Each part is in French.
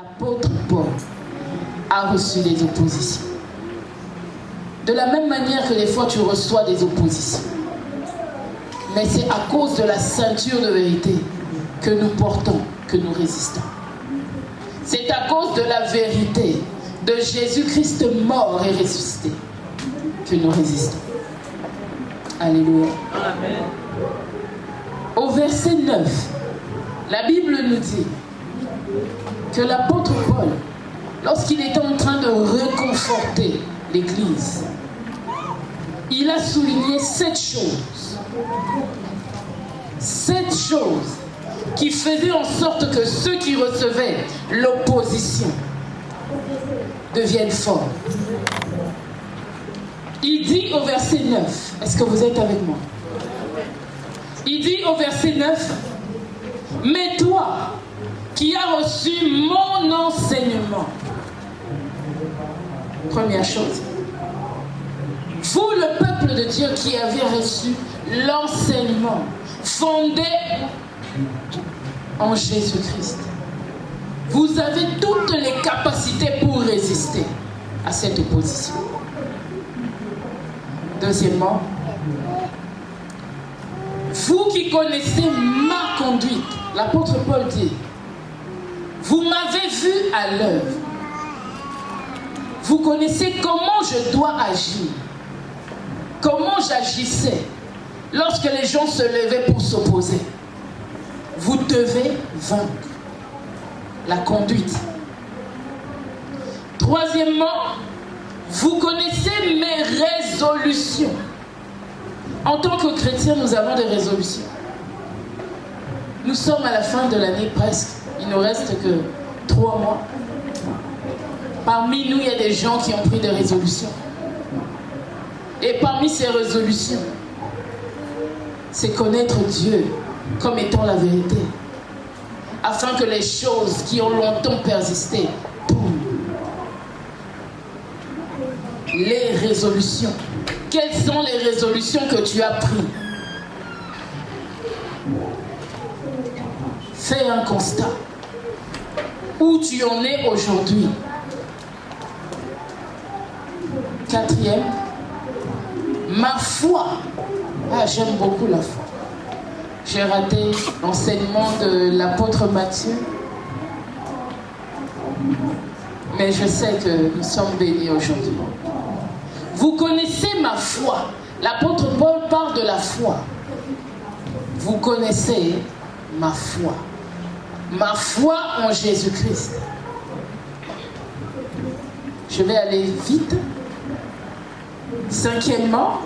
L'apôtre Paul a reçu des oppositions. De la même manière que des fois tu reçois des oppositions. Mais c'est à cause de la ceinture de vérité que nous portons, que nous résistons. C'est à cause de la vérité de Jésus-Christ mort et ressuscité que nous résistons. Alléluia. Amen. Au verset 9, la Bible nous dit que l'apôtre Paul, lorsqu'il était en train de réconforter l'Église, il a souligné 7 choses. 7 choses qui faisaient en sorte que ceux qui recevaient l'opposition deviennent forts. Il dit au verset 9, est-ce que vous êtes avec moi? Il dit au verset 9, mais toi qui as reçu mon enseignement. Première chose, vous le peuple de Dieu qui avez reçu l'enseignement fondé en Jésus-Christ, vous avez toutes les capacités pour résister à cette opposition. Deuxièmement, vous qui connaissez ma conduite, l'apôtre Paul dit, vous m'avez vu à l'œuvre. Vous connaissez comment je dois agir, comment j'agissais lorsque les gens se levaient pour s'opposer. Vous devez vaincre la conduite. Troisièmement, vous connaissez mes résolutions. En tant que chrétiens, nous avons des résolutions. Nous sommes à la fin de l'année presque. Il ne reste que 3 mois. Parmi nous, il y a des gens qui ont pris des résolutions. Et parmi ces résolutions, c'est connaître Dieu comme étant la vérité. Afin que les choses qui ont longtemps persisté tombent. Les résolutions. Quelles sont les résolutions que tu as prises? Fais un constat. Où tu en es aujourd'hui? Quatrième, ma foi. Ah, j'aime beaucoup la foi. J'ai raté l'enseignement de l'apôtre Matthieu. Mais je sais que nous sommes bénis aujourd'hui. Vous connaissez ma foi. L'apôtre Paul parle de la foi. Vous connaissez ma foi. Ma foi en Jésus-Christ. Je vais aller vite. Cinquièmement,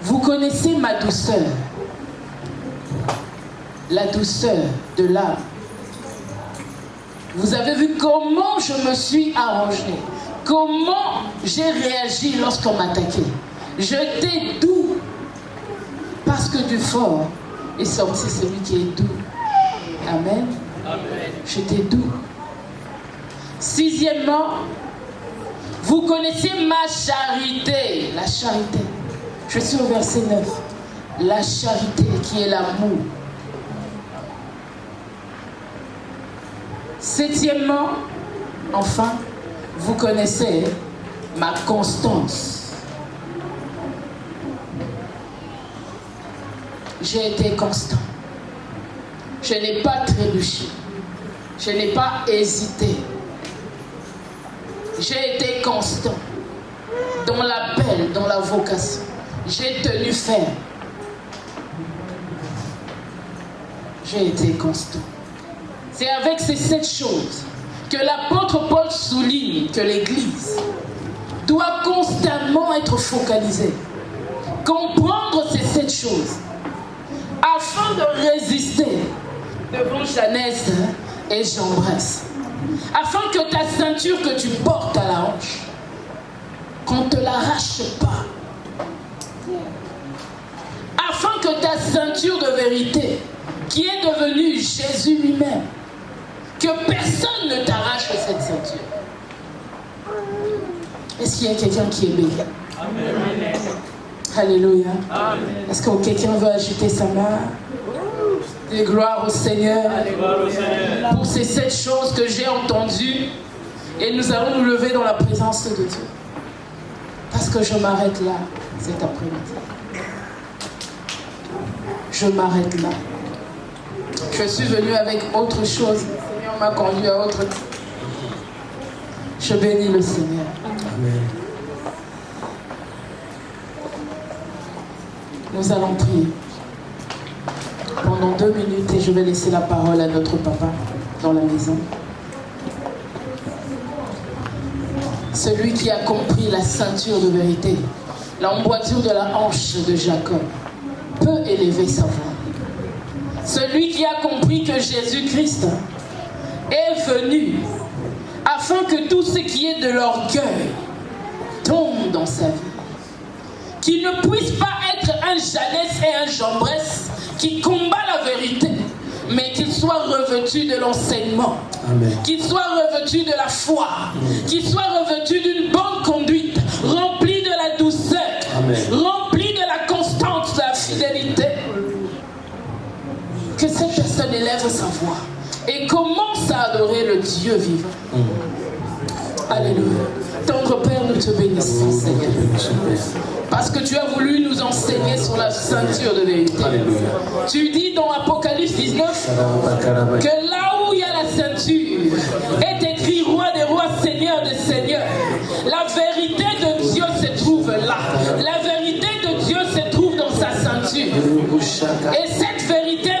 vous connaissez ma douceur. La douceur de l'âme. Vous avez vu comment je me suis arrangé. Comment j'ai réagi lorsqu'on m'attaquait. J'étais doux. Parce que du fort est sorti celui qui est doux. Amen. Amen. J'étais doux. Sixièmement, vous connaissez ma charité. La charité. Je suis au verset 9. La charité qui est l'amour. Septièmement, enfin, vous connaissez ma constance. J'ai été constant. Je n'ai pas trébuché. Je n'ai pas hésité. J'ai été constant dans l'appel, dans la vocation. J'ai tenu ferme. J'ai été constant. C'est avec ces 7 choses que l'apôtre Paul souligne que l'Église doit constamment être focalisée. Comprendre ces 7 choses afin de résister devant Jeannès et Jean-Bresse. Afin que ta ceinture que tu portes à la hanche, qu'on ne te l'arrache pas. Afin que ta ceinture de vérité, qui est devenue Jésus lui-même, que personne ne t'arrache cette ceinture. Est-ce qu'il y a quelqu'un qui est béni? Amen. Alléluia. Est-ce que quelqu'un veut ajouter sa main? Des gloires au Seigneur pour ces 7 choses que j'ai entendues. Et nous allons nous lever dans la présence de Dieu. Parce que je m'arrête là cet après-midi. Je m'arrête là. Je suis venue avec autre chose. Le Seigneur m'a conduit à autre chose. Je bénis le Seigneur. Amen. Nous allons prier pendant 2 minutes et je vais laisser la parole à notre papa dans la maison. Celui qui a compris la ceinture de vérité, l'emboîture de la hanche de Jacob, peut élever sa voix. Celui qui a compris que Jésus-Christ est venu afin que tout ce qui est de l'orgueil tombe dans sa vie. Qu'il ne puisse pas être un Janès et un Jambres qui combat la vérité, mais qu'il soit revêtu de l'enseignement, qu'il soit revêtu de la foi, qu'il soit revêtu d'une bonne conduite, rempli de la douceur, rempli de la constance, de la fidélité. Que cette personne élève sa voix et commence à adorer le Dieu vivant. Alléluia. Tendre Père, nous te bénissons, Seigneur. Parce que tu as voulu nous enseigner sur la ceinture de vérité. Alléluia. Tu dis dans Apocalypse 19 que là où il y a la ceinture est écrit roi des rois, seigneur des seigneurs. La vérité de Dieu se trouve là. La vérité de Dieu se trouve dans sa ceinture. Et cette vérité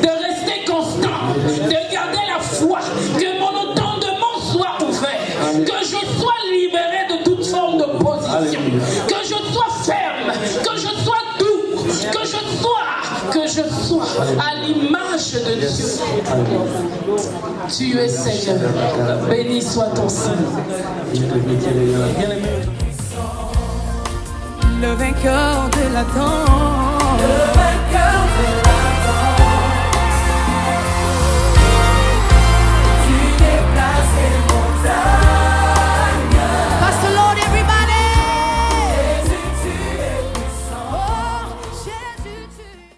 de rester constant, de garder la foi, que mon entendement soit ouvert, que je sois libéré de toute forme d'opposition, que je sois ferme, que je sois doux, que je sois à l'image de Dieu. Tu es Seigneur. Béni soit ton Saint. Le vainqueur de la danse. Le vainqueur de la